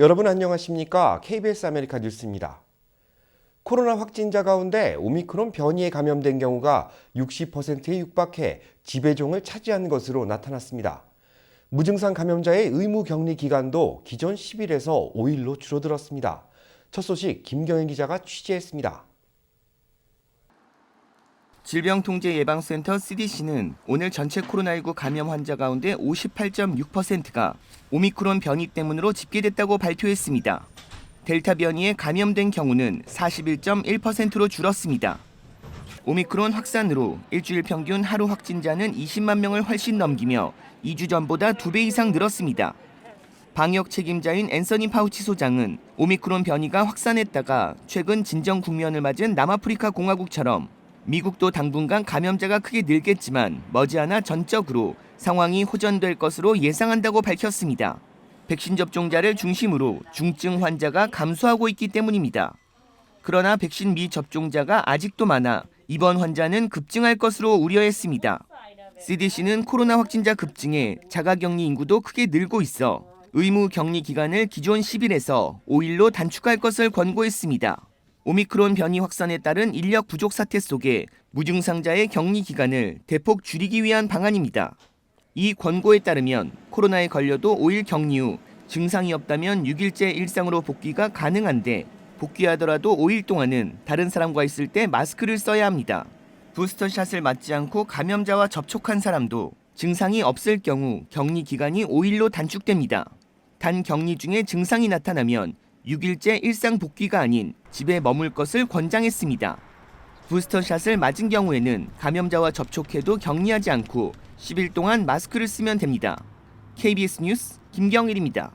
여러분 안녕하십니까? KBS 아메리카 뉴스입니다. 코로나 확진자 가운데 오미크론 변이에 감염된 경우가 60%에 육박해 지배종을 차지하는 것으로 나타났습니다. 무증상 감염자의 의무 격리 기간도 기존 10일에서 5일로 줄어들었습니다. 첫 소식 김경현 기자가 취재했습니다. 질병통제예방센터 CDC는 오늘 전체 코로나19 감염 환자 가운데 58.6%가 오미크론 변이 때문으로 집계됐다고 발표했습니다. 델타 변이에 감염된 경우는 41.1%로 줄었습니다. 오미크론 확산으로 일주일 평균 하루 확진자는 20만 명을 훨씬 넘기며 2주 전보다 2배 이상 늘었습니다. 방역 책임자인 앤서니 파우치 소장은 오미크론 변이가 확산했다가 최근 진정 국면을 맞은 남아프리카 공화국처럼 미국도 당분간 감염자가 크게 늘겠지만 머지않아 전적으로 상황이 호전될 것으로 예상한다고 밝혔습니다. 백신 접종자를 중심으로 중증 환자가 감소하고 있기 때문입니다. 그러나 백신 미접종자가 아직도 많아 입원 환자는 급증할 것으로 우려했습니다. CDC는 코로나 확진자 급증에 자가격리 인구도 크게 늘고 있어 의무 격리 기간을 기존 10일에서 5일로 단축할 것을 권고했습니다. 오미크론 변이 확산에 따른 인력 부족 사태 속에 무증상자의 격리 기간을 대폭 줄이기 위한 방안입니다. 이 권고에 따르면 코로나에 걸려도 5일 격리 후 증상이 없다면 6일째 일상으로 복귀가 가능한데 복귀하더라도 5일 동안은 다른 사람과 있을 때 마스크를 써야 합니다. 부스터샷을 맞지 않고 감염자와 접촉한 사람도 증상이 없을 경우 격리 기간이 5일로 단축됩니다. 단 격리 중에 증상이 나타나면 6일째 일상 복귀가 아닌 집에 머물 것을 권장했습니다. 부스터샷을 맞은 경우에는 감염자와 접촉해도 격리하지 않고 10일 동안 마스크를 쓰면 됩니다. KBS 뉴스 김경일입니다.